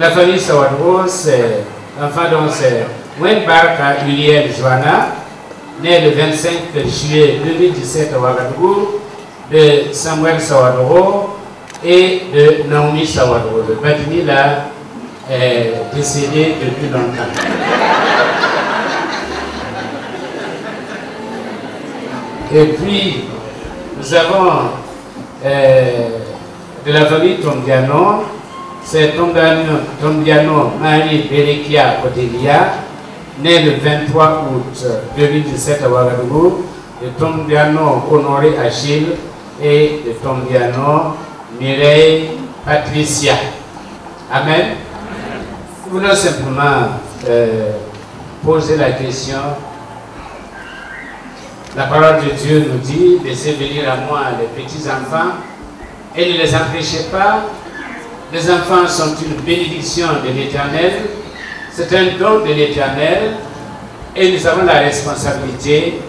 La famille Sawadro, c'est l'enfant dont c'est Wenbarka Uriel Joanna, né le 25 juillet 2017 à Ouagadougou, de Samuel Sawadro et de Naomi Sawadro. Le Badini là est décédé depuis longtemps. Et puis, nous avons de la famille Tombiano, c'est Tombiano Marie Berekia Odelia, né le 23 août 2017 à Ouagadougou, de Tombiano Honoré Achille et de Tombiano Mireille Patricia. Amen. Nous voulons simplement poser la question. La parole de Dieu nous dit, laissez venir à moi les petits enfants et ne les empêchez pas. Les enfants sont une bénédiction de l'Éternel, c'est un don de l'Éternel et nous avons la responsabilité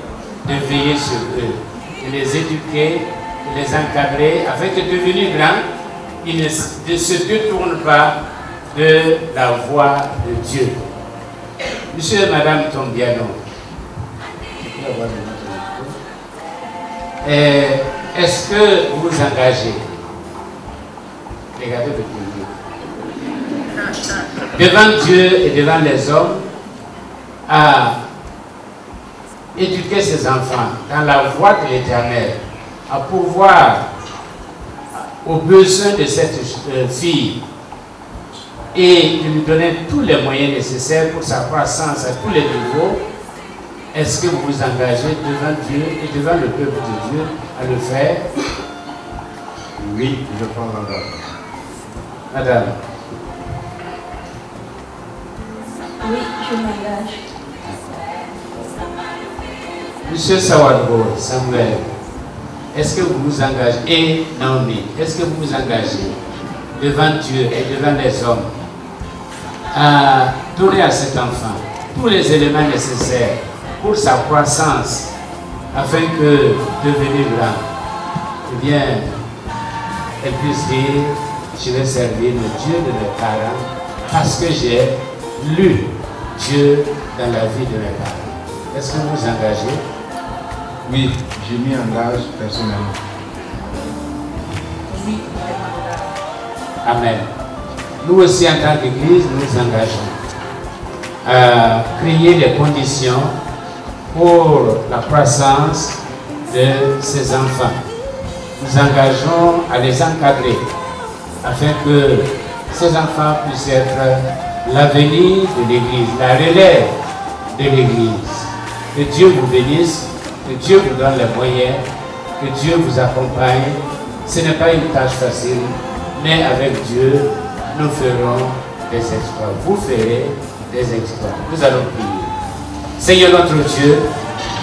de veiller sur eux, de les éduquer, de les encadrer afin que devenus grands, ils ne se détournent pas de la voie de Dieu. Monsieur et Madame Tombiano, est-ce que vous vous engagez? Regardez le public. Devant Dieu et devant les hommes, à éduquer ses enfants dans la voie de l'Éternel, à pourvoir aux besoins de cette fille et de lui donner tous les moyens nécessaires pour sa croissance à tous les niveaux. Est-ce que vous vous engagez devant Dieu et devant le peuple de Dieu à le faire? Oui, je prends l'engagement. Madame. Oui, je m'engage. Monsieur Sawadro, Samuel, est-ce que vous vous engagez? Et Naomi, est-ce que vous vous engagez devant Dieu et devant les hommes à donner à cet enfant tous les éléments nécessaires pour sa croissance, afin que, devenu grand, eh bien, elle puisse dire, je vais servir le Dieu de mes parents, parce que j'ai lu Dieu dans la vie de mes parents. Est-ce que vous vous engagez? Oui, je m'y engage personnellement. Oui. Amen. Nous aussi, en tant qu'Église, nous nous engageons à créer les conditions pour la croissance de ces enfants. Nous engageons à les encadrer afin que ces enfants puissent être l'avenir de l'Église, la relève de l'Église. Que Dieu vous bénisse, que Dieu vous donne les moyens, que Dieu vous accompagne. Ce n'est pas une tâche facile, mais avec Dieu, nous ferons des exploits. Vous ferez des exploits. Nous allons prier. Seigneur notre Dieu,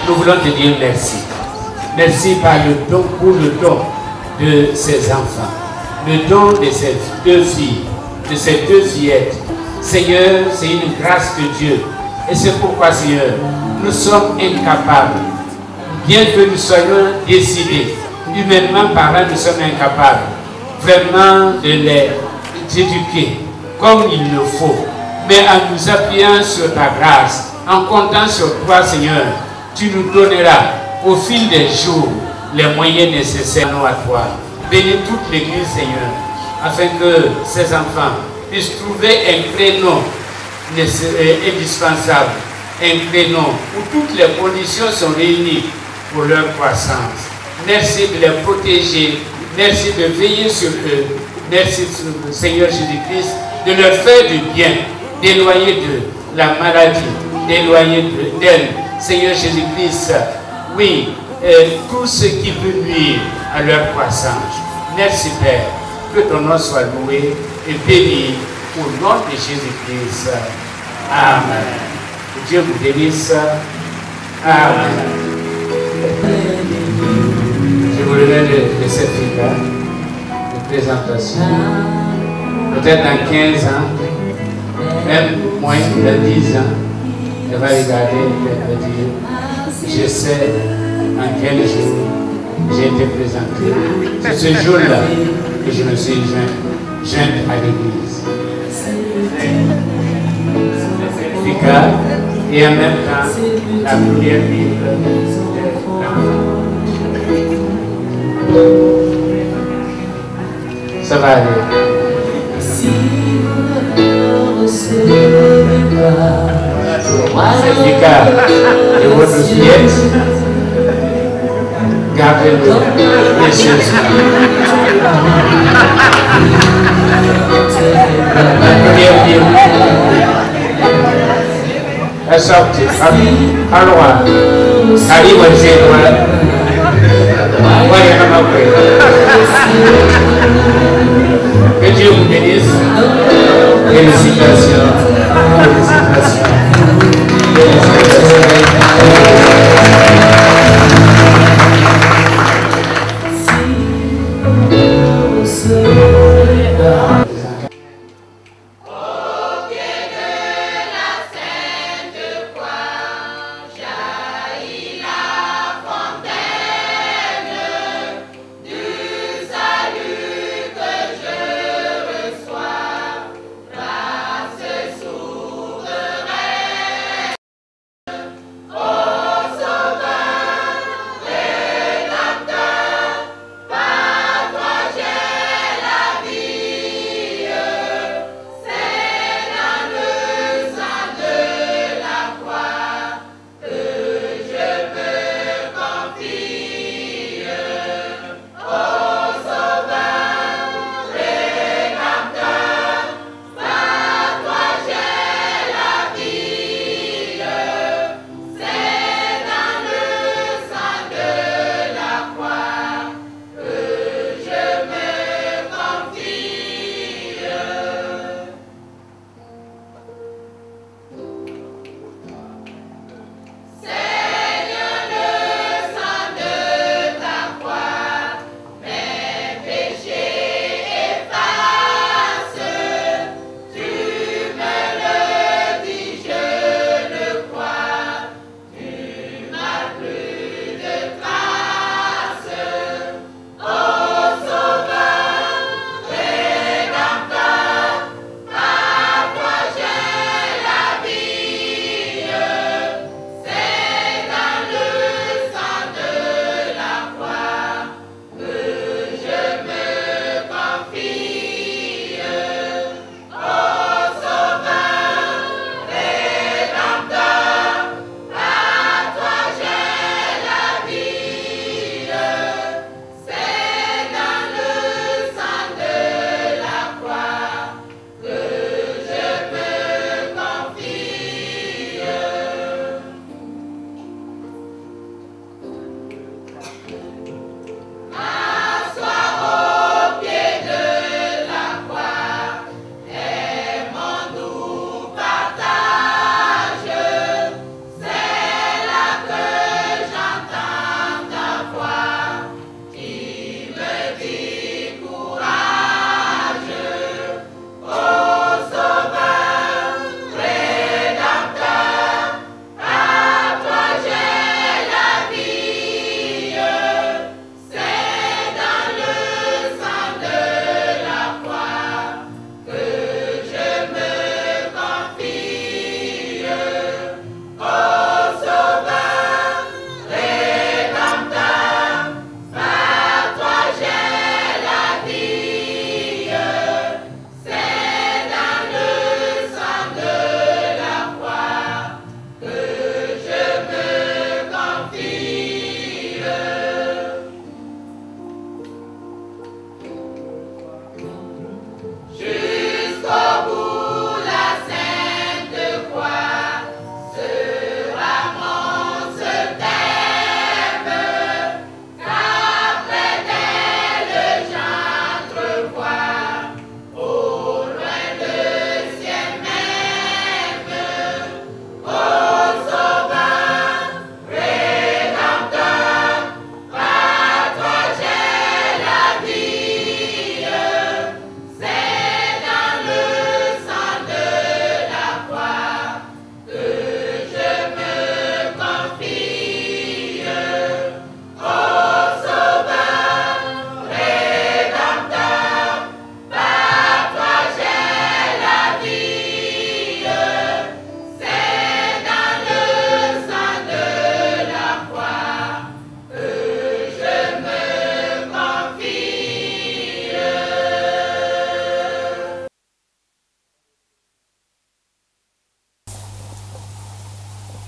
nous voulons te dire merci. Merci par le don, pour le don de ces enfants, le don de ces deux filles, de ces deux fillettes. Seigneur, c'est une grâce de Dieu. Et c'est pourquoi, Seigneur, nous sommes incapables. Bien que nous soyons décidés, humainement parlant, nous sommes incapables vraiment de les éduquer comme il le faut. Mais en nous appuyant sur ta grâce, en comptant sur toi, Seigneur, tu nous donneras au fil des jours les moyens nécessaires à toi. Bénis toute l'Église, Seigneur, afin que ces enfants puissent trouver un créneau indispensable, un créneau où toutes les conditions sont réunies pour leur croissance. Merci de les protéger, merci de veiller sur eux, merci Seigneur Jésus-Christ de leur faire du bien, d'éloigner de la maladie, d'éloigner d'elle. Seigneur Jésus-Christ, oui, tout ce qui peut nuire à leur croissance. Merci Père, que ton nom soit loué et béni au nom de Jésus-Christ. Amen. Que Dieu vous bénisse. Amen. Je vous remets de cette fille-là, de présentation. Peut-être dans 15 ans, même moins de 10 ans, elle va regarder et elle va dire, je sais en quel jour j'ai été présenté. C'est ce jour-là que je me suis joint à l'église. certificat et en même temps la première Bible de l'enfant. Ça va aller. Certificat de votre pièce, gardez-le précieusement. La première Bible est sortie. Alors, allez, moi, j'ai droit. Voyez comment vous. Que Dieu vous bénisse. Félicitations. Félicitations. Oh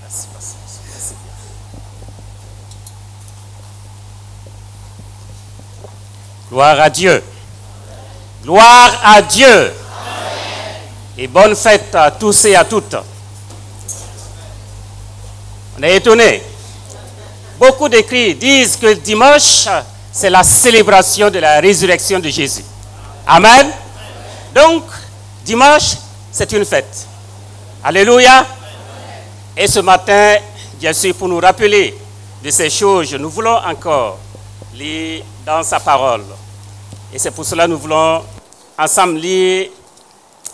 Merci, pasteur. Merci bien. Gloire à Dieu. Gloire à Dieu. Et bonne fête à tous et à toutes. On est étonnés. Beaucoup d'écrits disent que dimanche, c'est la célébration de la résurrection de Jésus. Amen. Donc, dimanche, c'est une fête. Alléluia. Et ce matin, bien sûr, pour nous rappeler de ces choses, nous voulons encore lire dans sa parole. Et c'est pour cela que nous voulons ensemble lire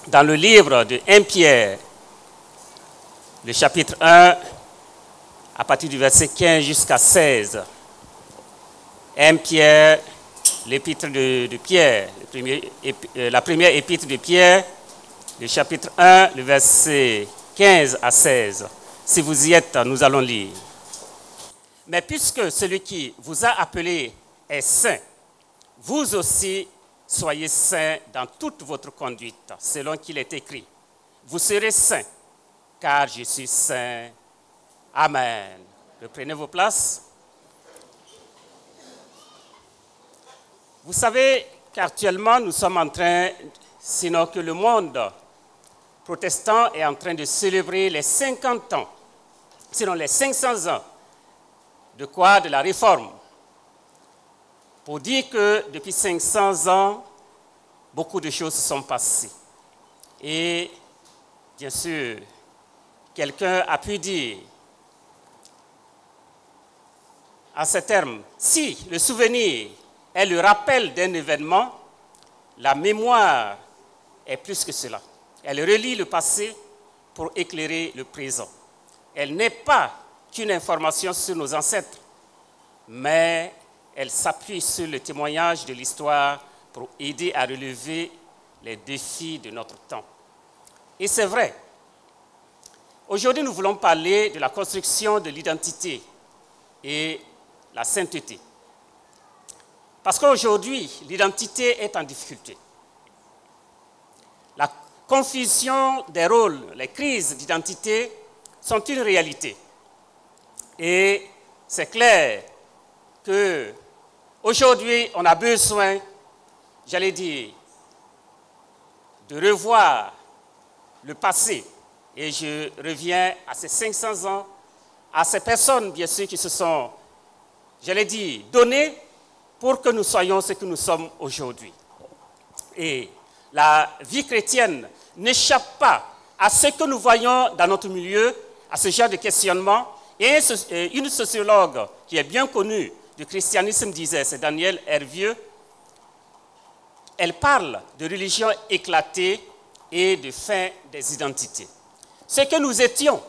dans le livre de 1 Pierre, le chapitre 1, à partir du verset 15 jusqu'à 16. 1 Pierre, l'épître de Pierre, la première épître de Pierre, le chapitre 1, le verset 15 à 16. Si vous y êtes, nous allons lire. Mais puisque celui qui vous a appelé est saint, vous aussi soyez saints dans toute votre conduite, selon qu'il est écrit. Vous serez saints, car je suis saint. Amen. Reprenez vos places. Vous savez qu'actuellement, nous sommes en train, sinon que le monde protestant est en train de célébrer les 50 ans, sinon les 500 ans, de quoi? De la réforme. Pour dire que depuis 500 ans, beaucoup de choses se sont passées. Et bien sûr, quelqu'un a pu dire, en ces termes, si le souvenir est le rappel d'un événement, la mémoire est plus que cela. Elle relie le passé pour éclairer le présent. Elle n'est pas qu'une information sur nos ancêtres, mais elle s'appuie sur le témoignage de l'histoire pour aider à relever les défis de notre temps. Et c'est vrai. Aujourd'hui, nous voulons parler de la construction de l'identité et la sainteté. Parce qu'aujourd'hui, l'identité est en difficulté. La confusion des rôles, les crises d'identité sont une réalité. Et c'est clair qu'aujourd'hui, on a besoin, j'allais dire, de revoir le passé. Et je reviens à ces 500 ans, à ces personnes, bien sûr, qui se sont, j'allais dire, données pour que nous soyons ce que nous sommes aujourd'hui. Et la vie chrétienne n'échappe pas à ce que nous voyons dans notre milieu, à ce genre de questionnement. Et une sociologue qui est bien connue du christianisme disait, c'est Danielle Hervieux, elle parle de religion éclatée et de fin des identités. Ce que nous étions,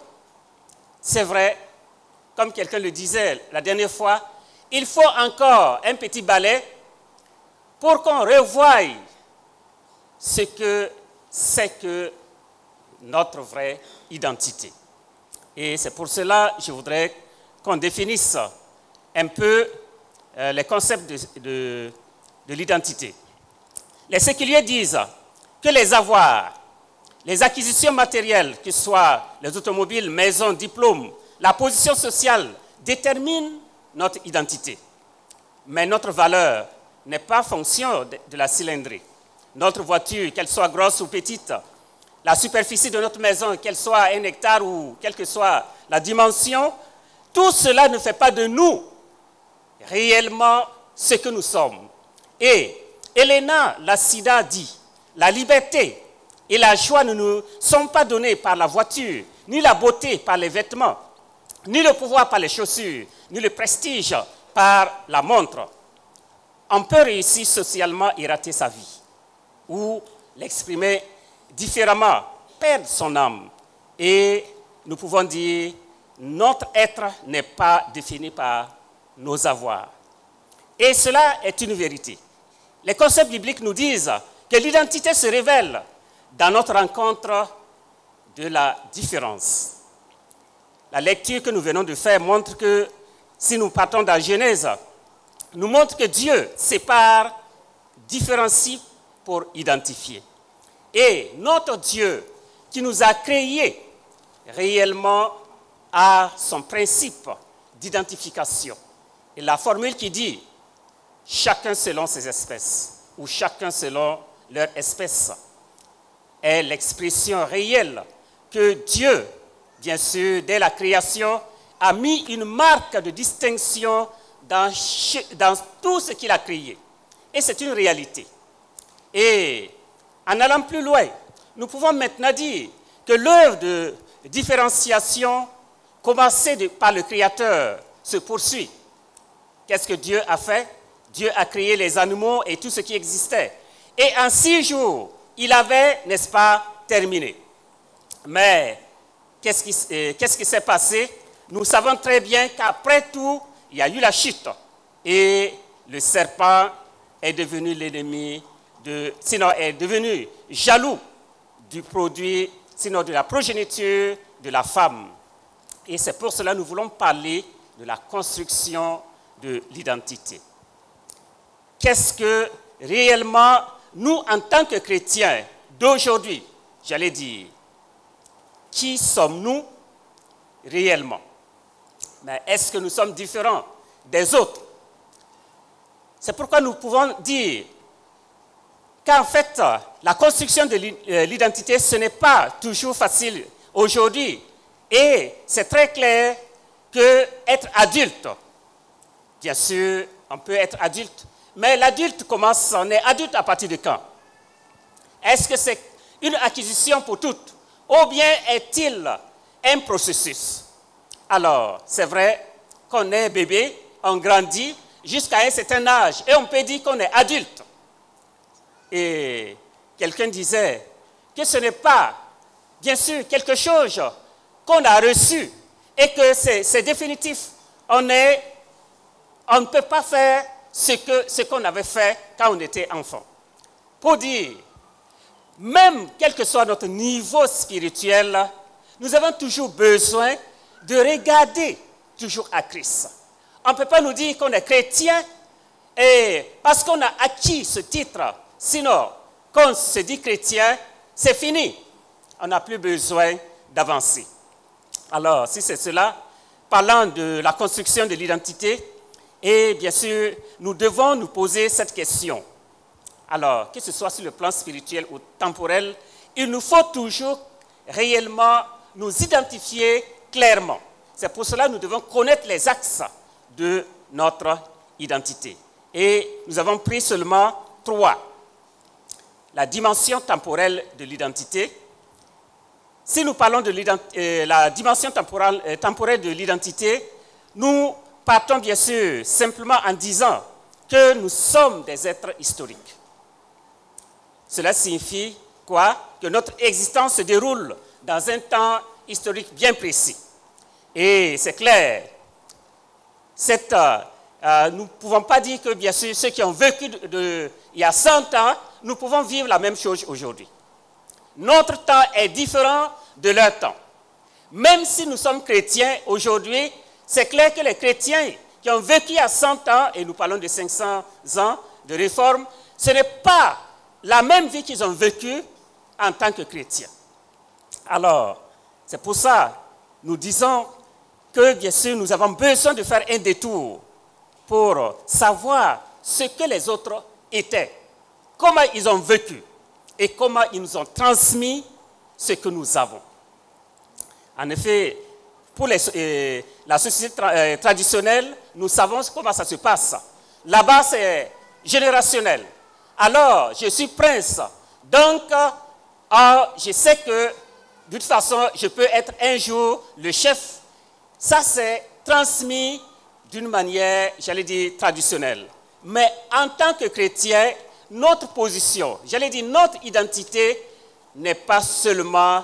c'est vrai, comme quelqu'un le disait la dernière fois, il faut encore un petit balai pour qu'on revoie ce que c'est que notre vraie identité. Et c'est pour cela que je voudrais qu'on définisse un peu les concepts de l'identité. Les séculiers disent que les avoirs, les acquisitions matérielles, que ce soit les automobiles, maisons, diplômes, la position sociale, déterminent notre identité. Mais notre valeur n'est pas fonction de la cylindrée. Notre voiture, qu'elle soit grosse ou petite, la superficie de notre maison, qu'elle soit 1 hectare ou quelle que soit la dimension, tout cela ne fait pas de nous réellement ce que nous sommes. Et Elena Lassida dit, la liberté et la joie ne nous sont pas données par la voiture, ni la beauté par les vêtements, ni le pouvoir par les chaussures, ni le prestige par la montre. On peut réussir socialement et rater sa vie, ou l'exprimer différemment, perdre son âme. Et nous pouvons dire, notre être n'est pas défini par nos avoirs. Et cela est une vérité. Les concepts bibliques nous disent que l'identité se révèle dans notre rencontre de la différence. La lecture que nous venons de faire montre que, si nous partons dans Genèse, nous montre que Dieu sépare, différencie pour identifier. Et notre Dieu qui nous a créés réellement a son principe d'identification. Et la formule qui dit « chacun selon ses espèces » ou « chacun selon leur espèce » est l'expression réelle que Dieu, bien sûr, dès la création, a mis une marque de distinction dans tout ce qu'il a créé. Et c'est une réalité. Et en allant plus loin, nous pouvons maintenant dire que l'œuvre de différenciation commencée par le Créateur se poursuit. Qu'est-ce que Dieu a fait? Dieu a créé les animaux et tout ce qui existait. Et en 6 jours, il avait, n'est-ce pas, terminé. Mais qu'est-ce qui s'est passé? Nous savons très bien qu'après tout, il y a eu la chute. Et le serpent est devenu l'ennemi, sinon est devenu jaloux du produit, sinon de la progéniture de la femme. Et c'est pour cela que nous voulons parler de la construction de l'identité. Qu'est-ce que réellement, nous, en tant que chrétiens d'aujourd'hui, j'allais dire, qui sommes-nous réellement? Mais est-ce que nous sommes différents des autres? C'est pourquoi nous pouvons dire qu'en fait, la construction de l'identité, ce n'est pas toujours facile aujourd'hui. Et c'est très clair qu'être adulte, bien sûr, on peut être adulte, mais l'adulte on est adulte à partir de quand? Est-ce que c'est une acquisition pour toutes? Ou bien est-il un processus? Alors, c'est vrai qu'on est bébé, on grandit jusqu'à un certain âge et on peut dire qu'on est adulte. Et quelqu'un disait que ce n'est pas, bien sûr, quelque chose qu'on a reçu et que c'est définitif. On ne peut pas faire ce qu'on avait fait quand on était enfant. Pour dire, même quel que soit notre niveau spirituel, nous avons toujours besoin de regarder toujours à Christ. On ne peut pas nous dire qu'on est chrétien et parce qu'on a acquis ce titre, sinon, quand on se dit chrétien, c'est fini. On n'a plus besoin d'avancer. Alors, si c'est cela, parlant de la construction de l'identité, et bien sûr, nous devons nous poser cette question. Alors, que ce soit sur le plan spirituel ou temporel, il nous faut toujours réellement nous identifier clairement. C'est pour cela que nous devons connaître les axes de notre identité. Et nous avons pris seulement 3. La dimension temporelle de l'identité. Si nous parlons de la dimension temporelle de l'identité, nous partons bien sûr simplement en disant que nous sommes des êtres historiques. Cela signifie quoi? Que notre existence se déroule dans un temps historique bien précis. Et c'est clair, nous ne pouvons pas dire que, bien sûr, ceux qui ont vécu il y a 100 ans, nous pouvons vivre la même chose aujourd'hui. Notre temps est différent de leur temps. Même si nous sommes chrétiens aujourd'hui, c'est clair que les chrétiens qui ont vécu il y a 100 ans, et nous parlons de 500 ans de réforme, ce n'est pas la même vie qu'ils ont vécue en tant que chrétiens. Alors, c'est pour ça que nous disons que, bien sûr, nous avons besoin de faire un détour pour savoir ce que les autres étaient, comment ils ont vécu et comment ils nous ont transmis ce que nous avons. En effet, pour la société traditionnelle, nous savons comment ça se passe. Là-bas, c'est générationnel. Alors, je suis prince, donc je sais que de toute façon, je peux être un jour le chef. Ça, c'est transmis d'une manière, j'allais dire, traditionnelle. Mais en tant que chrétien, notre position, j'allais dire, notre identité n'est pas seulement,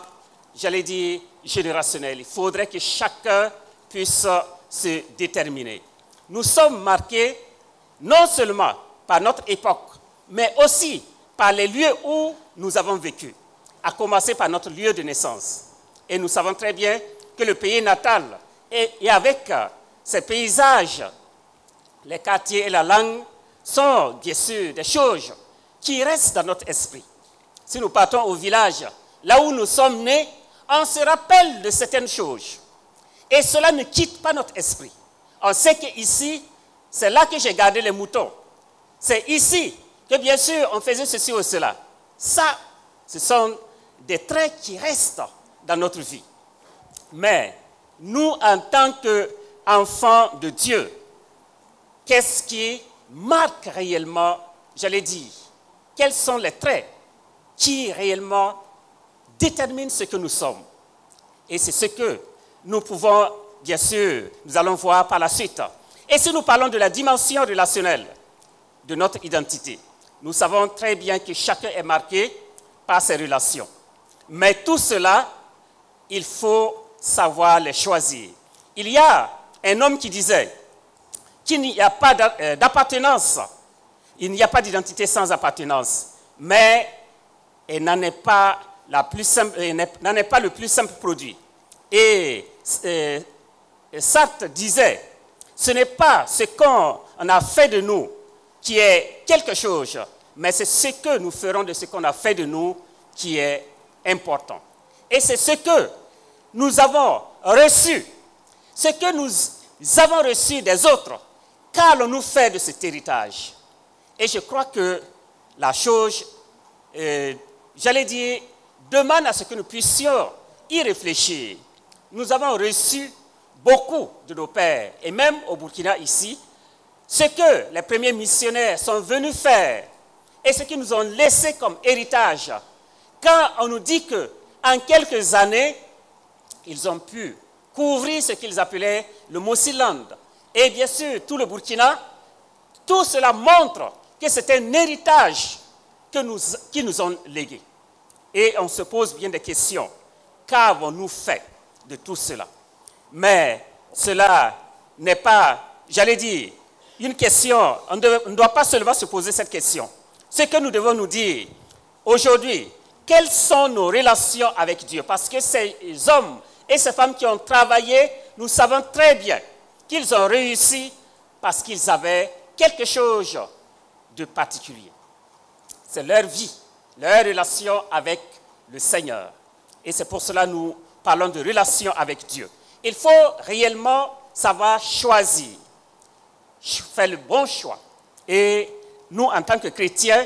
j'allais dire, générationnelle. Il faudrait que chacun puisse se déterminer. Nous sommes marqués non seulement par notre époque, mais aussi par les lieux où nous avons vécu, à commencer par notre lieu de naissance. Et nous savons très bien que le pays natal, et avec ces paysages, les quartiers et la langue, sont bien sûr des choses qui restent dans notre esprit. Si nous partons au village, là où nous sommes nés, on se rappelle de certaines choses. Et cela ne quitte pas notre esprit. On sait qu'ici, c'est là que j'ai gardé les moutons. C'est ici que bien sûr on faisait ceci ou cela. Ça, ce sont des traits qui restent dans notre vie. Mais nous, en tant qu'enfants de Dieu, qu'est-ce qui marque réellement, j'allais dire, quels sont les traits qui réellement déterminent ce que nous sommes? Et c'est ce que nous pouvons, bien sûr, nous allons voir par la suite. Et si nous parlons de la dimension relationnelle de notre identité, nous savons très bien que chacun est marqué par ses relations. Mais tout cela, il faut savoir les choisir. Il y a un homme qui disait qu'il n'y a pas d'appartenance, il n'y a pas d'identité sans appartenance, mais elle n'en est pas le plus simple produit. Et Sartre disait, ce n'est pas ce qu'on a fait de nous qui est quelque chose, mais c'est ce que nous ferons de ce qu'on a fait de nous qui est important. Et c'est ce que nous avons reçu, ce que nous avons reçu des autres, qu'allons-nous faire de cet héritage? Et je crois que la chose, j'allais dire, demande à ce que nous puissions y réfléchir. Nous avons reçu beaucoup de nos pères, et même au Burkina ici, ce que les premiers missionnaires sont venus faire et ce qu'ils nous ont laissé comme héritage. Quand on nous dit qu'en quelques années, ils ont pu couvrir ce qu'ils appelaient le Mosiland, et bien sûr tout le Burkina, tout cela montre que c'est un héritage qu'ils nous ont légué. Et on se pose bien des questions. Qu'avons-nous fait de tout cela? Mais cela n'est pas, j'allais dire, une question. On ne doit pas seulement se poser cette question. Ce que nous devons nous dire aujourd'hui, quelles sont nos relations avec Dieu? Parce que ces hommes et ces femmes qui ont travaillé, nous savons très bien qu'ils ont réussi parce qu'ils avaient quelque chose de particulier. C'est leur vie, leur relation avec le Seigneur. Et c'est pour cela que nous parlons de relation avec Dieu. Il faut réellement savoir choisir, faire le bon choix. Et nous, en tant que chrétiens,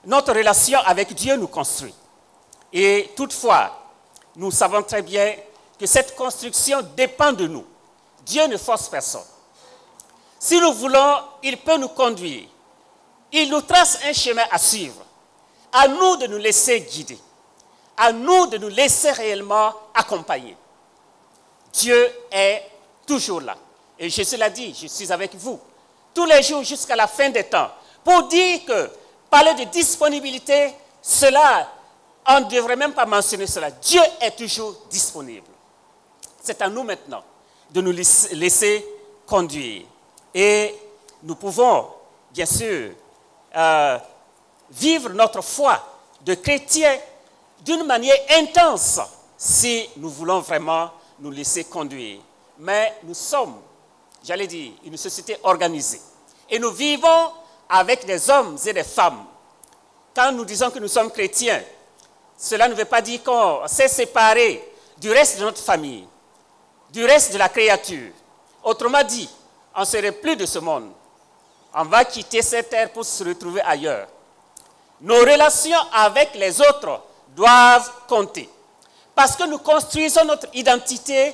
notre relation avec Dieu nous construit. Et toutefois, nous savons très bien que cette construction dépend de nous. Dieu ne force personne. Si nous voulons, il peut nous conduire. Il nous trace un chemin à suivre. À nous de nous laisser guider. À nous de nous laisser réellement accompagner. Dieu est toujours là. Et Jésus l'a dit, je suis avec vous tous les jours jusqu'à la fin des temps. Pour dire que, parler de disponibilité, cela, on ne devrait même pas mentionner cela. Dieu est toujours disponible. C'est à nous maintenant de nous laisser conduire. Et nous pouvons, bien sûr, vivre notre foi de chrétiens d'une manière intense si nous voulons vraiment nous laisser conduire. Mais nous sommes, j'allais dire, une société organisée. Et nous vivons avec des hommes et des femmes. Quand nous disons que nous sommes chrétiens, cela ne veut pas dire qu'on s'est séparé du reste de notre famille, du reste de la créature. Autrement dit, on ne serait plus de ce monde. On va quitter cette terre pour se retrouver ailleurs. Nos relations avec les autres doivent compter. Parce que nous construisons notre identité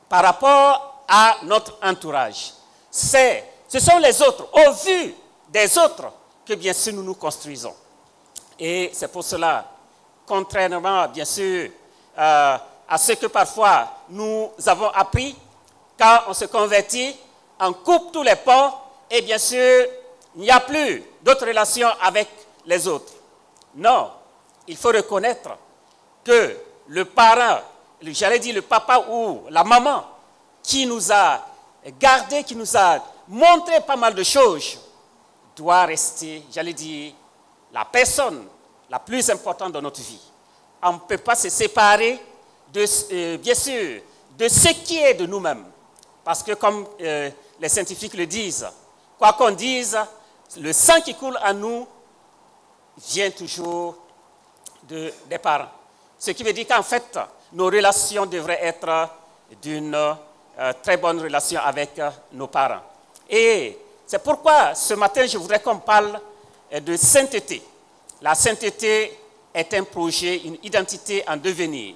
par rapport à notre entourage. Ce sont les autres, au vu des autres, que bien sûr nous nous construisons. Et c'est pour cela, contrairement bien sûr à ce que parfois nous avons appris, quand on se convertit, on coupe tous les ponts et bien sûr il n'y a plus d'autres relations avec les autres. Non, il faut reconnaître que le parent, j'allais dire le papa ou la maman, qui nous a gardé, qui nous a montré pas mal de choses, doit rester, j'allais dire, la personne la plus importante dans notre vie. On ne peut pas se séparer, bien sûr, de ce qui est de nous-mêmes. Parce que comme les scientifiques le disent, quoi qu'on dise, le sang qui coule en nous vient toujours des parents. Ce qui veut dire qu'en fait, nos relations devraient être d'une très bonne relation avec nos parents. Et c'est pourquoi ce matin, je voudrais qu'on parle de sainteté. La sainteté est un projet, une identité en devenir.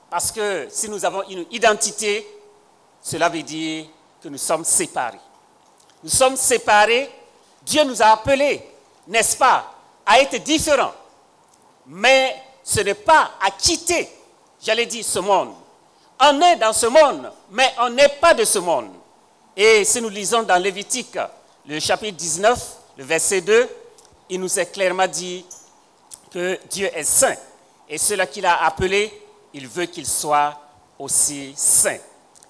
Parce que si nous avons une identité, cela veut dire que nous sommes séparés. Nous sommes séparés. Dieu nous a appelés, n'est-ce pas, à être différents. Mais ce n'est pas à quitter, j'allais dire, ce monde. On est dans ce monde, mais on n'est pas de ce monde. Et si nous lisons dans Lévitique, le chapitre 19, le verset 2, il nous est clairement dit que Dieu est saint. Et ceux-là qu'il a appelés, il veut qu'ils soient aussi saints.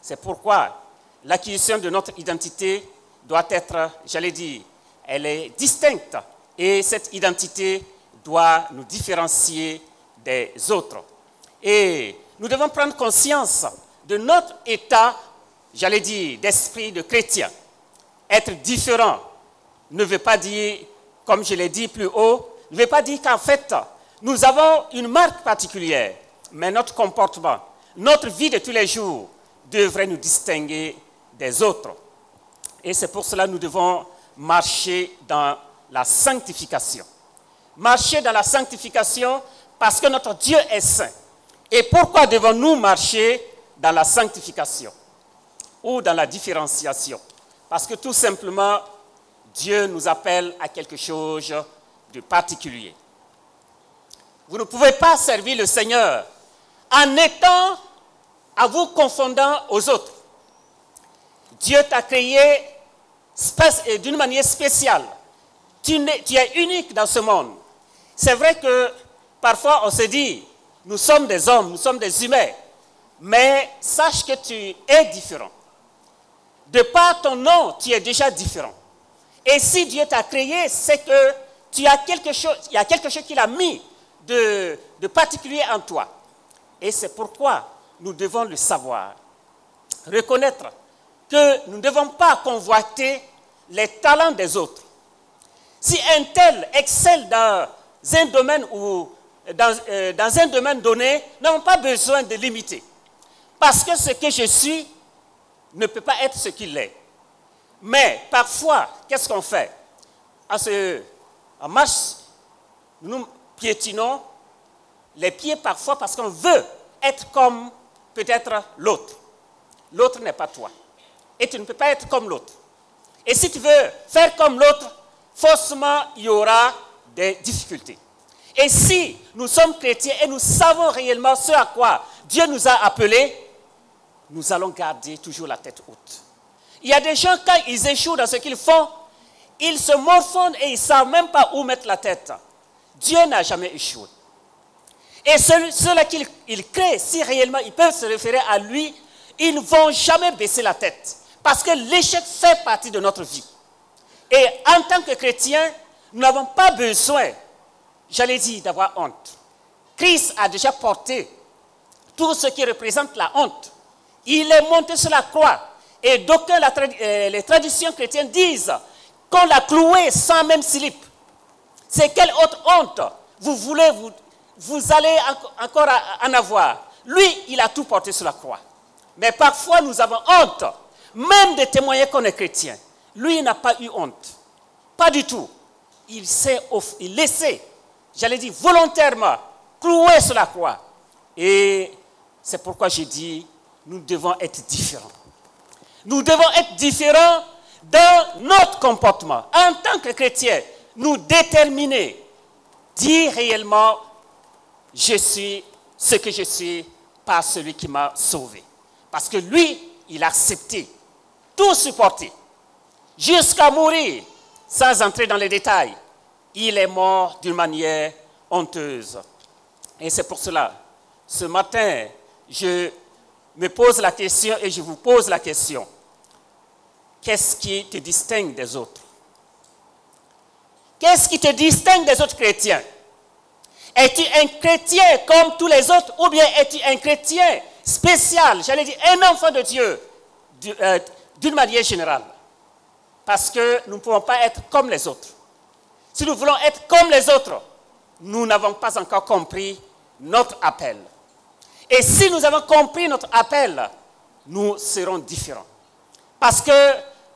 C'est pourquoi l'acquisition de notre identité doit être, j'allais dire, elle est distincte. Et cette identité doit nous différencier des autres. Et nous devons prendre conscience de notre état, j'allais dire, d'esprit de chrétien. Être différent ne veut pas dire, comme je l'ai dit plus haut, ne veut pas dire qu'en fait, nous avons une marque particulière, mais notre comportement, notre vie de tous les jours devrait nous distinguer des autres. Et c'est pour cela que nous devons marcher dans la sanctification. Marcher dans la sanctification parce que notre Dieu est saint. Et pourquoi devons-nous marcher dans la sanctification ou dans la différenciation? Parce que tout simplement, Dieu nous appelle à quelque chose de particulier. Vous ne pouvez pas servir le Seigneur en étant à vous confondant aux autres. Dieu t'a créé d'une manière spéciale. Tu es unique dans ce monde. C'est vrai que parfois on se dit, nous sommes des hommes, nous sommes des humains, mais sache que tu es différent. De par ton nom, tu es déjà différent. Et si Dieu t'a créé, c'est que tu as quelque chose, il y a quelque chose qu'il a mis de particulier en toi. Et c'est pourquoi nous devons le savoir. Reconnaître que nous ne devons pas convoiter les talents des autres. Si un tel excelle dans un domaine ou dans un domaine donné, nous n'avons pas besoin de l'imiter. Parce que ce que je suis ne peut pas être ce qu'il est. Mais parfois, qu'est-ce qu'on fait? En marche, nous piétinons les pieds parfois parce qu'on veut être comme peut-être l'autre. L'autre n'est pas toi. Et tu ne peux pas être comme l'autre. Et si tu veux faire comme l'autre, forcément, il y aura des difficultés. Et si nous sommes chrétiens et nous savons réellement ce à quoi Dieu nous a appelés, nous allons garder toujours la tête haute. Il y a des gens, quand ils échouent dans ce qu'ils font, ils se morfondent et ils ne savent même pas où mettre la tête. Dieu n'a jamais échoué. Et ceux-là qu'il crée, si réellement ils peuvent se référer à lui, ils ne vont jamais baisser la tête. Parce que l'échec fait partie de notre vie. Et en tant que chrétiens, nous n'avons pas besoin, j'allais dire, d'avoir honte. Christ a déjà porté tout ce qui représente la honte. Il est monté sur la croix. Et d'aucuns, les traditions chrétiennes disent qu'on l'a cloué sans même slip. C'est quelle autre honte vous allez encore en avoir? Lui, il a tout porté sur la croix. Mais parfois, nous avons honte, même de témoigner qu'on est chrétien. Lui, il n'a pas eu honte. Pas du tout. Il s'est laissé, j'allais dire volontairement, cloué sur la croix. Et c'est pourquoi j'ai dit, nous devons être différents. Nous devons être différents dans notre comportement. En tant que chrétiens, nous déterminer, dire réellement, je suis ce que je suis par celui qui m'a sauvé. Parce que lui, il a accepté, tout supporté, jusqu'à mourir, sans entrer dans les détails. Il est mort d'une manière honteuse. Et c'est pour cela, ce matin, je me pose la question et je vous pose la question. Qu'est-ce qui te distingue des autres? Qu'est-ce qui te distingue des autres chrétiens? Es-tu un chrétien comme tous les autres ou bien es-tu un chrétien spécial, j'allais dire un enfant de Dieu d'une manière générale? Parce que nous ne pouvons pas être comme les autres. Si nous voulons être comme les autres, nous n'avons pas encore compris notre appel. Et si nous avons compris notre appel, nous serons différents. Parce que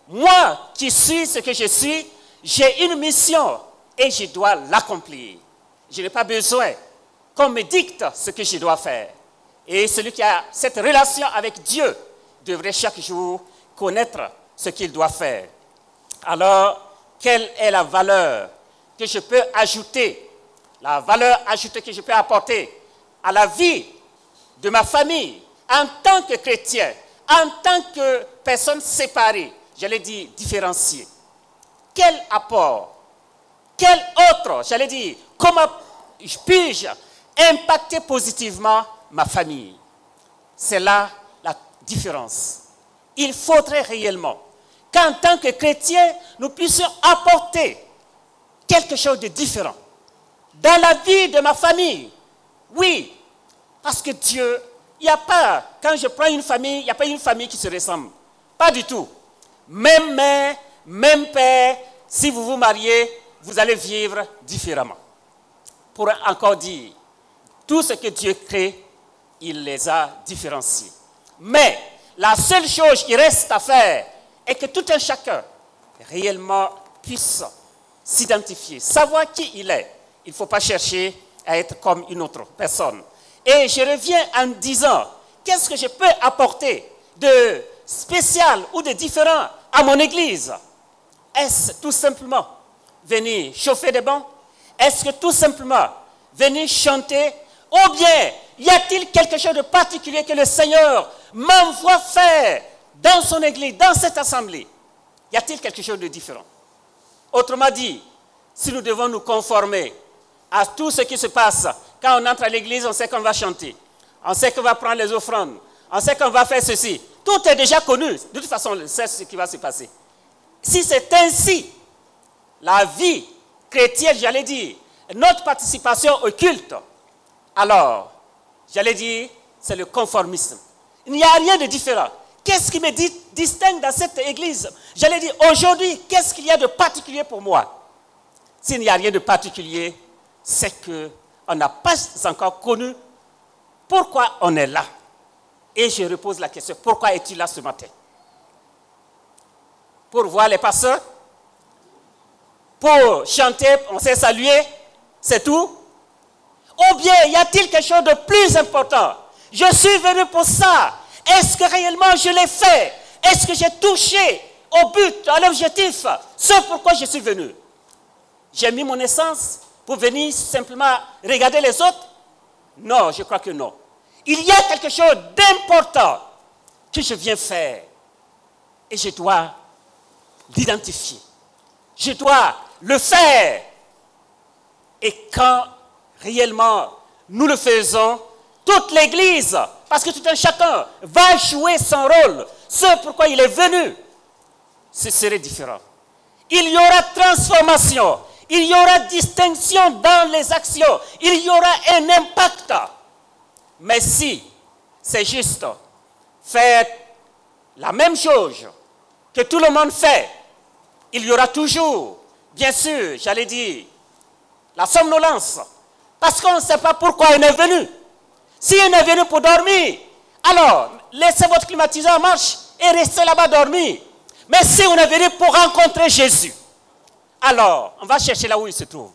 moi qui suis ce que je suis, j'ai une mission et je dois l'accomplir. Je n'ai pas besoin qu'on me dicte ce que je dois faire. Et celui qui a cette relation avec Dieu devrait chaque jour connaître ce qu'il doit faire. Alors, quelle est la valeur que je peux ajouter, la valeur ajoutée que je peux apporter à la vie de ma famille en tant que chrétien, en tant que personne séparée, j'allais dire différenciée? Quel apport, quel autre, j'allais dire, comment puis-je impacter positivement ma famille? C'est là la différence. Il faudrait réellement qu'en tant que chrétiens, nous puissions apporter quelque chose de différent dans la vie de ma famille. Oui, parce que Dieu, il n'y a pas, quand je prends une famille, il n'y a pas une famille qui se ressemble. Pas du tout. Même mère, même père, si vous vous mariez, vous allez vivre différemment. Pour encore dire, tout ce que Dieu crée, il les a différenciés. Mais la seule chose qui reste à faire est que tout un chacun réellement puisse s'identifier, savoir qui il est. Il ne faut pas chercher à être comme une autre personne. Et je reviens en disant, qu'est-ce que je peux apporter de spécial ou de différent à mon église? Est-ce tout simplement venir chauffer des bancs? Est-ce que tout simplement venir chanter? Ou bien, y a-t-il quelque chose de particulier que le Seigneur m'envoie faire dans son église, dans cette assemblée? Y a-t-il quelque chose de différent? Autrement dit, si nous devons nous conformer à tout ce qui se passe, quand on entre à l'église, on sait qu'on va chanter, on sait qu'on va prendre les offrandes, on sait qu'on va faire ceci. Tout est déjà connu. De toute façon, on sait ce qui va se passer. Si c'est ainsi, la vie chrétienne, j'allais dire, notre participation au culte, alors, j'allais dire, c'est le conformisme. Il n'y a rien de différent. Qu'est-ce qui me distingue dans cette église? J'allais dire, aujourd'hui, qu'est-ce qu'il y a de particulier pour moi? S'il n'y a rien de particulier, c'est qu'on n'a pas encore connu pourquoi on est là. Et je repose la question, pourquoi es-tu là ce matin? Pour voir les pasteurs? Pour chanter, on s'est salué, c'est tout? Ou bien y a-t-il quelque chose de plus important? Je suis venu pour ça. Est-ce que réellement je l'ai fait? Est-ce que j'ai touché au but, à l'objectif? C'est pourquoi je suis venu. J'ai mis mon essence pour venir simplement regarder les autres? Non, je crois que non. Il y a quelque chose d'important que je viens faire. Et je dois l'identifier. Je dois le faire. Et quand réellement nous le faisons, toute l'Église, parce que tout un chacun va jouer son rôle, ce pourquoi il est venu, ce serait différent. Il y aura transformation, il y aura distinction dans les actions, il y aura un impact. Mais si c'est juste faire la même chose que tout le monde fait, il y aura toujours, bien sûr, j'allais dire, la somnolence. Parce qu'on ne sait pas pourquoi on est venu. Si on est venu pour dormir, alors laissez votre climatiseur en marche et restez là-bas dormir. Mais si on est venu pour rencontrer Jésus, alors on va chercher là où il se trouve.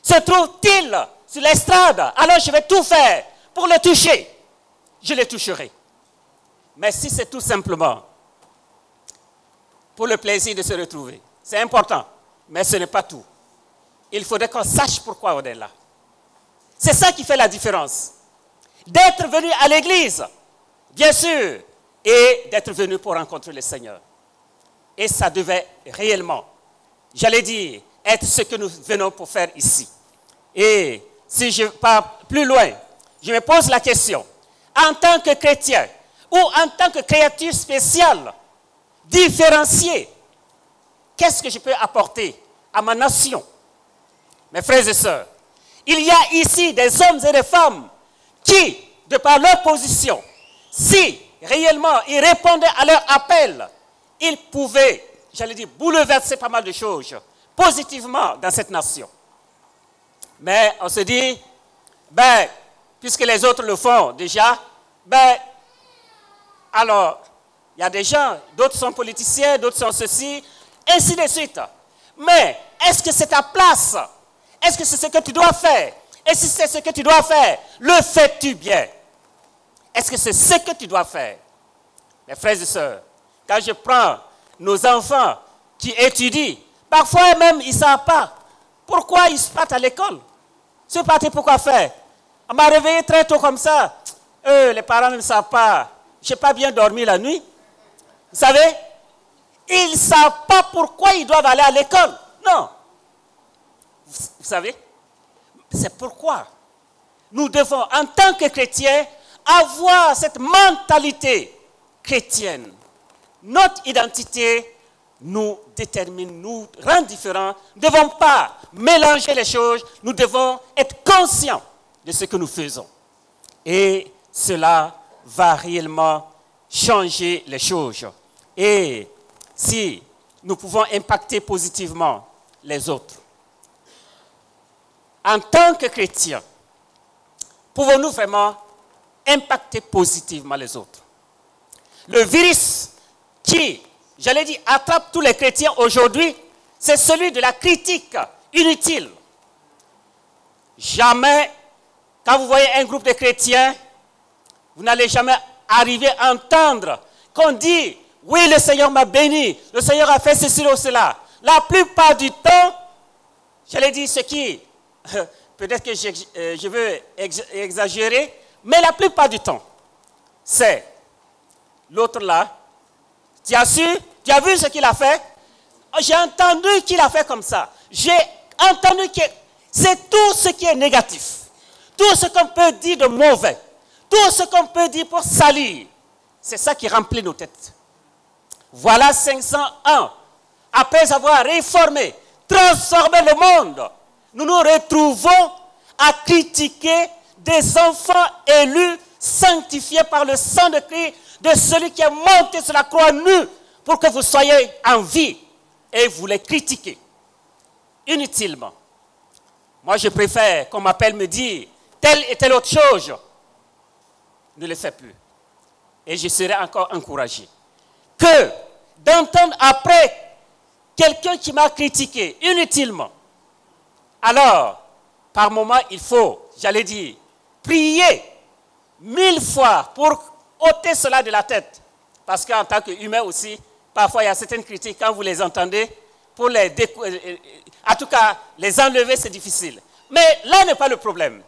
Se trouve-t-il sur l'estrade? Alors je vais tout faire pour le toucher. Je le toucherai. Mais si c'est tout simplement pour le plaisir de se retrouver, c'est important, mais ce n'est pas tout. Il faudrait qu'on sache pourquoi on est là. C'est ça qui fait la différence. D'être venu à l'église, bien sûr, et d'être venu pour rencontrer le Seigneur. Et ça devait réellement, j'allais dire, être ce que nous venons pour faire ici. Et si je pars plus loin, je me pose la question, en tant que chrétien, ou en tant que créature spéciale, différenciée, qu'est-ce que je peux apporter à ma nation? Mes frères et sœurs, il y a ici des hommes et des femmes qui, de par leur position, si réellement ils répondaient à leur appel, ils pouvaient, j'allais dire, bouleverser pas mal de choses positivement dans cette nation. Mais on se dit, puisque les autres le font déjà, Alors, il y a des gens, d'autres sont politiciens, d'autres sont ceci, ainsi de suite. Mais est-ce que c'est ta place? Est-ce que c'est ce que tu dois faire? Et si c'est ce que tu dois faire, le fais-tu bien? Est-ce que c'est ce que tu dois faire? Mes frères et sœurs, quand je prends nos enfants qui étudient, parfois même ils ne savent pas pourquoi ils partent à l'école. Ils sont partis pour quoi faire? On m'a réveillé très tôt comme ça. Les parents ne savent pas. Je n'ai pas bien dormi la nuit. Vous savez? Ils ne savent pas pourquoi ils doivent aller à l'école. Non. Vous savez? C'est pourquoi nous devons, en tant que chrétiens, avoir cette mentalité chrétienne. Notre identité nous détermine, nous rend différents. Nous ne devons pas mélanger les choses. Nous devons être conscients de ce que nous faisons. Et cela va réellement changer les choses. Et si nous pouvons impacter positivement les autres, en tant que chrétiens, pouvons-nous vraiment impacter positivement les autres? Le virus qui, j'allais dire, attrape tous les chrétiens aujourd'hui, c'est celui de la critique inutile. Jamais, quand vous voyez un groupe de chrétiens, vous n'allez jamais arriver à entendre qu'on dit « Oui, le Seigneur m'a béni, le Seigneur a fait ceci ou cela ». La plupart du temps, j'allais dire ce qui, peut-être que je veux exagérer, mais la plupart du temps, c'est l'autre là. Tu as su, tu as vu ce qu'il a fait? J'ai entendu qu'il a fait comme ça. J'ai entendu que c'est tout ce qui est négatif. Tout ce qu'on peut dire de mauvais. Tout ce qu'on peut dire pour salir. C'est ça qui remplit nos têtes. Voilà 500 ans. Après avoir réformé, transformé le monde, nous nous retrouvons à critiquer des enfants élus, sanctifiés par le sang de Christ, de celui qui est monté sur la croix nue pour que vous soyez en vie. Et vous les critiquez inutilement. Moi, je préfère qu'on m'appelle me dire telle et telle autre chose. Ne le fais plus. Et je serai encore encouragé. Que d'entendre après quelqu'un qui m'a critiqué inutilement. Alors, par moment, il faut, j'allais dire, prier 1000 fois pour ôter cela de la tête. Parce qu'en tant qu'humain aussi, parfois il y a certaines critiques, quand vous les entendez, pour les en tout cas, les enlever, c'est difficile. Mais là n'est pas le problème.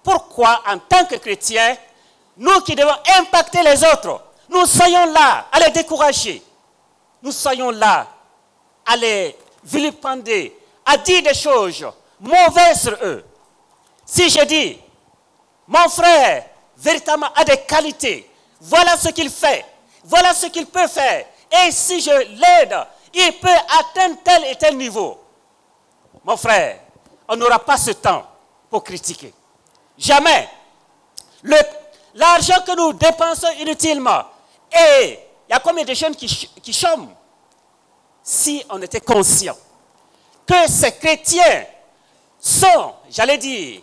Pourquoi, en tant que chrétiens, nous qui devons impacter les autres, nous soyons là à les décourager. Nous soyons là à les vilipender, à dire des choses mauvaises sur eux. Si je dis, mon frère, véritablement a des qualités, voilà ce qu'il fait, voilà ce qu'il peut faire, et si je l'aide, il peut atteindre tel et tel niveau. Mon frère, on n'aura pas ce temps pour critiquer. Jamais. L'argent que nous dépensons inutilement, et il y a combien de jeunes qui chôment? Si on était conscient que ces chrétiens sont, j'allais dire,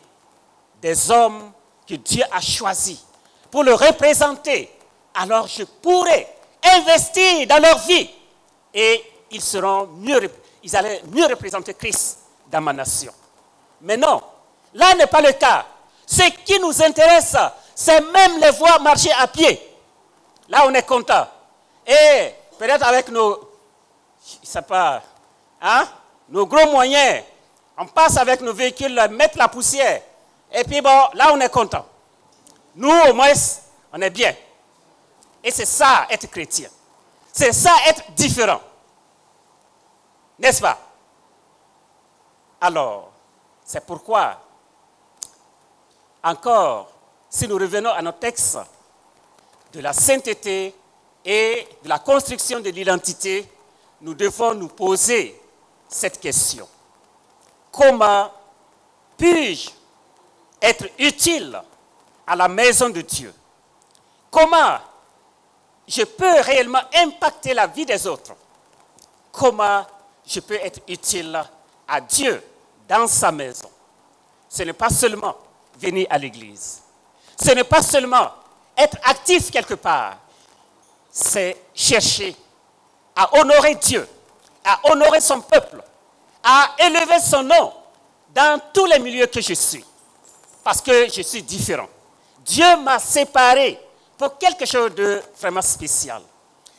des hommes que Dieu a choisis pour le représenter, alors je pourrais investir dans leur vie et ils allaient mieux représenter Christ dans ma nation. Mais non, là n'est pas le cas. Ce qui nous intéresse, c'est même les voir marcher à pied. Là, on est content. Et peut-être avec nos gros moyens, on passe avec nos véhicules, mettre la poussière. Et puis bon, là, on est content. Nous, au moins, on est bien. Et c'est ça, être chrétien. C'est ça, être différent. N'est-ce pas? Alors, c'est pourquoi, encore, si nous revenons à notre texte de la sainteté et de la construction de l'identité, nous devons nous poser cette question. Comment puis-je être utile à la maison de Dieu? Comment je peux réellement impacter la vie des autres? Comment je peux être utile à Dieu dans sa maison? Ce n'est pas seulement venir à l'église. Ce n'est pas seulement être actif quelque part. c'est chercher à honorer Dieu, à honorer son peuple, à élever son nom dans tous les milieux que je suis. Parce que je suis différent. Dieu m'a séparé pour quelque chose de vraiment spécial.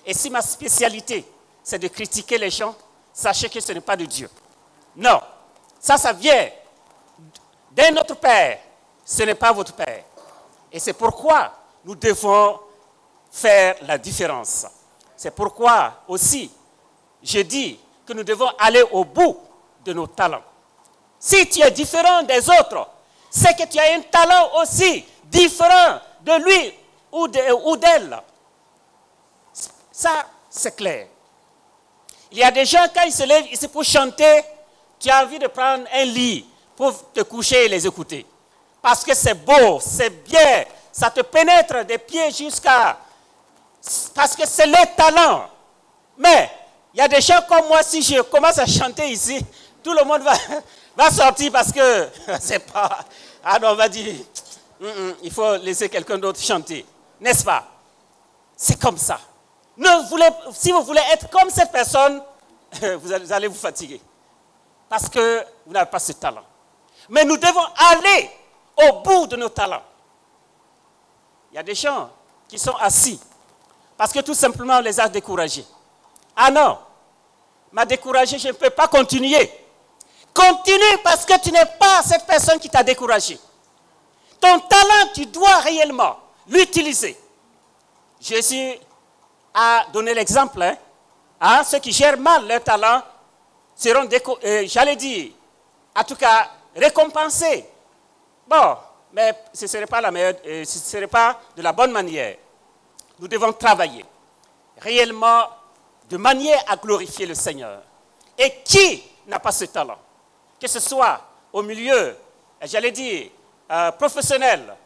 Et si ma spécialité, c'est de critiquer les gens, sachez que ce n'est pas de Dieu. Non, ça vient d'un autre Père. Ce n'est pas votre Père. Et c'est pourquoi nous devons faire la différence. C'est pourquoi aussi, je dis que nous devons aller au bout de nos talents. Si tu es différent des autres, c'est que tu as un talent aussi différent de lui ou d'elle. Ça, c'est clair. Il y a des gens, quand ils se lèvent ici pour chanter, tu as envie de prendre un lit pour te coucher et les écouter. Parce que c'est beau, c'est bien, ça te pénètre des pieds jusqu'à... Parce que c'est le talent. Mais il y a des gens comme moi, si je commence à chanter ici, tout le monde va sortir parce que c'est pas... Ah non, on va dire, il faut laisser quelqu'un d'autre chanter. N'est-ce pas? C'est comme ça. Si vous voulez être comme cette personne, vous allez vous fatiguer. Parce que vous n'avez pas ce talent. Mais nous devons aller au bout de nos talents. Il y a des gens qui sont assis parce que tout simplement on les a découragés. Ah non, m'a découragé, je ne peux pas continuer. Continue parce que tu n'es pas cette personne qui t'a découragé. Ton talent, tu dois réellement l'utiliser. Jésus a donné l'exemple. Ceux qui gèrent mal leur talent seront, j'allais dire, en tout cas, récompensés. Bon, mais ce ne serait pas ce serait pas de la bonne manière. Nous devons travailler réellement de manière à glorifier le Seigneur. Et qui n'a pas ce talent? Que ce soit au milieu, j'allais dire, professionnel,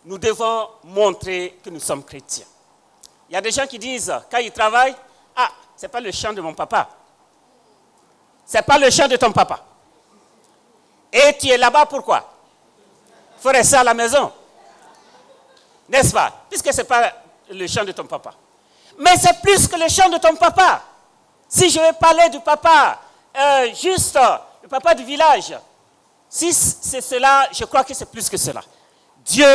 nous devons montrer que nous sommes chrétiens. Il y a des gens qui disent, quand ils travaillent, ah, ce n'est pas le chant de mon papa. Ce n'est pas le chant de ton papa. Et tu es là-bas pourquoi? Il faut rester à la maison. N'est-ce pas? Puisque ce n'est pas le chant de ton papa. Mais c'est plus que le chant de ton papa. Si je vais parler du papa, juste le papa du village, si c'est cela, je crois que c'est plus que cela. Dieu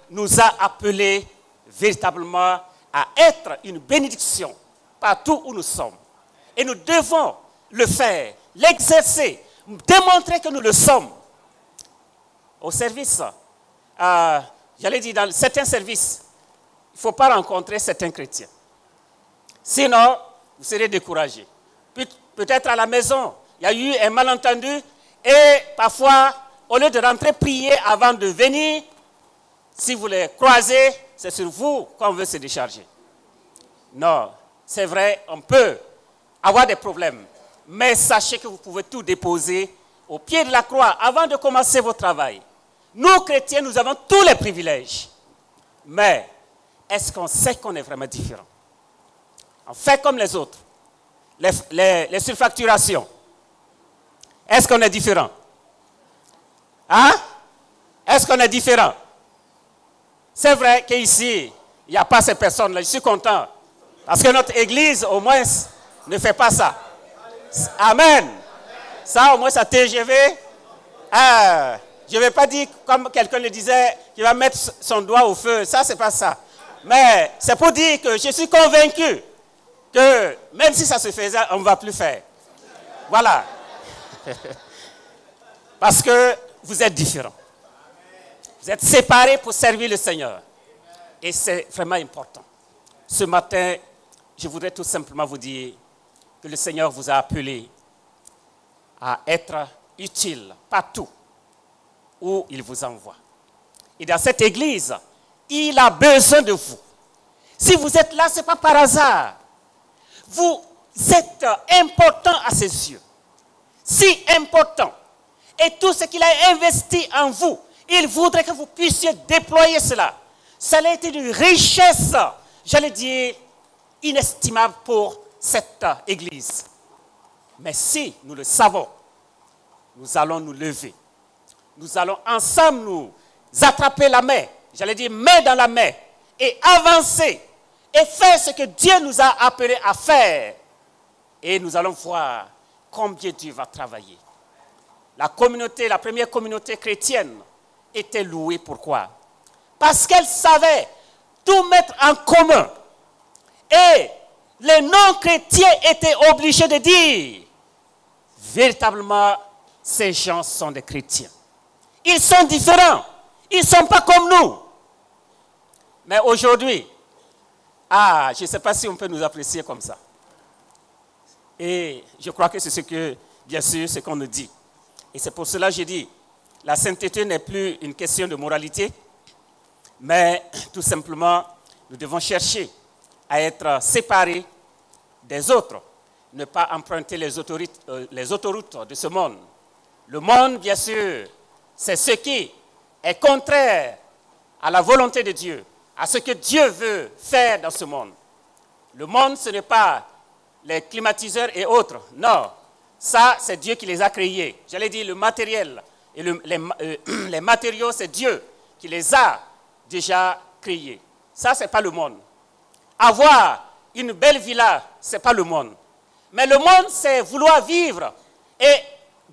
nous a appelés véritablement à être une bénédiction partout où nous sommes. Et nous devons le faire, l'exercer, démontrer que nous le sommes. Au service, j'allais dire dans certains services, il ne faut pas rencontrer certains chrétiens. Sinon, vous serez découragés. Peut-être à la maison, il y a eu un malentendu et parfois, au lieu de rentrer prier avant de venir, si vous les croisez, c'est sur vous qu'on veut se décharger. Non, c'est vrai, on peut avoir des problèmes. Mais sachez que vous pouvez tout déposer au pied de la croix avant de commencer votre travail. Nous, chrétiens, nous avons tous les privilèges. Mais est-ce qu'on sait qu'on est vraiment différent? On fait comme les autres. Les surfacturations. Est-ce qu'on est différent? Hein? Est-ce qu'on est différent? C'est vrai qu'ici, il n'y a pas ces personnes-là. Je suis content. Parce que notre église, au moins, ne fait pas ça. Amen. Ça, au moins, ça TGV. Je ne vais pas dire, comme quelqu'un le disait, qu'il va mettre son doigt au feu. Ça, ce n'est pas ça. Mais c'est pour dire que je suis convaincu que même si ça se faisait, on ne va plus faire. Voilà. Parce que vous êtes différents. Vous êtes séparés pour servir le Seigneur. Et c'est vraiment important. Ce matin, je voudrais tout simplement vous dire que le Seigneur vous a appelé à être utile partout où il vous envoie. Et dans cette église, il a besoin de vous. Si vous êtes là, ce n'est pas par hasard. Vous êtes important à ses yeux. Si important. Et tout ce qu'il a investi en vous, il voudrait que vous puissiez déployer cela. Ça a été une richesse, j'allais dire, inestimable pour cette église. Mais si nous le savons, nous allons nous lever. Nous allons ensemble nous attraper la main, j'allais dire main dans la main, et avancer et faire ce que Dieu nous a appelés à faire. Et nous allons voir combien Dieu va travailler. La première communauté chrétienne était louée. Pourquoi? Parce qu'elle savait tout mettre en commun. Et les non-chrétiens étaient obligés de dire, véritablement, ces gens sont des chrétiens. Ils sont différents. Ils ne sont pas comme nous. Mais aujourd'hui, je ne sais pas si on peut nous apprécier comme ça. Et je crois que c'est ce que, bien sûr, ce qu'on nous dit. Et c'est pour cela que je dis, la sainteté n'est plus une question de moralité, mais tout simplement, nous devons chercher à être séparés des autres, ne pas emprunter les autoroutes de ce monde. Le monde, bien sûr, c'est ce qui est contraire à la volonté de Dieu, à ce que Dieu veut faire dans ce monde. Le monde, ce n'est pas les climatiseurs et autres. Non, ça, c'est Dieu qui les a créés. J'allais dire le matériel et les matériaux, c'est Dieu qui les a déjà créés. Ça, ce n'est pas le monde. Avoir une belle villa, ce n'est pas le monde. Mais le monde, c'est vouloir vivre et,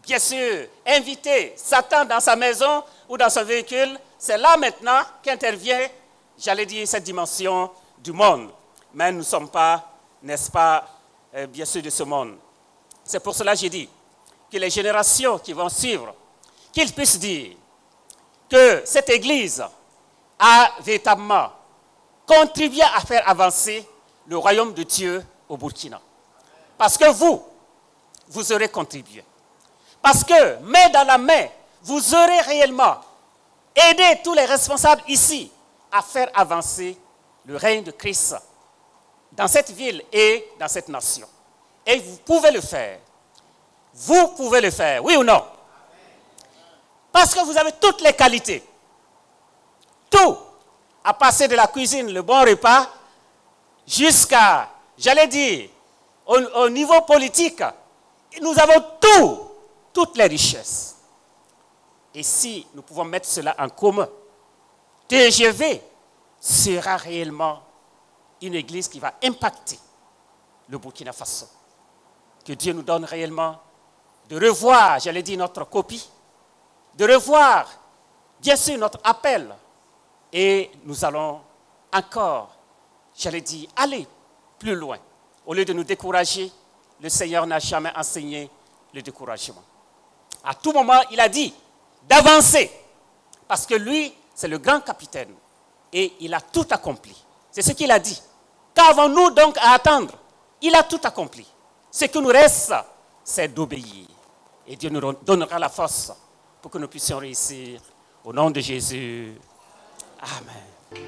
bien sûr, inviter Satan dans sa maison ou dans son véhicule. C'est là maintenant qu'intervient, j'allais dire, cette dimension du monde. Mais nous ne sommes pas, n'est-ce pas, bien sûr, de ce monde. C'est pour cela que j'ai dit que les générations qui vont suivre, qu'ils puissent dire que cette Église a véritablement contribué à faire avancer le royaume de Dieu au Burkina. Parce que vous aurez contribué. Parce que, main dans la main, vous aurez réellement aidé tous les responsables ici à faire avancer le règne de Christ dans cette ville et dans cette nation. Et vous pouvez le faire. Vous pouvez le faire, oui ou non? Parce que vous avez toutes les qualités. Tout, à passer de la cuisine, le bon repas, jusqu'à, j'allais dire, au niveau politique, nous avons toutes les richesses. Et si nous pouvons mettre cela en commun, TGV sera réellement une église qui va impacter le Burkina Faso. Que Dieu nous donne réellement de revoir, j'allais dire, notre copie, de revoir, bien sûr, notre appel. Et nous allons encore, j'allais dire, aller plus loin. Au lieu de nous décourager, le Seigneur n'a jamais enseigné le découragement. À tout moment, il a dit d'avancer. Parce que lui, c'est le grand capitaine. Et il a tout accompli. C'est ce qu'il a dit. Qu'avons-nous donc à attendre? Il a tout accompli. Ce qui nous reste, c'est d'obéir. Et Dieu nous donnera la force pour que nous puissions réussir. Au nom de Jésus. Amen.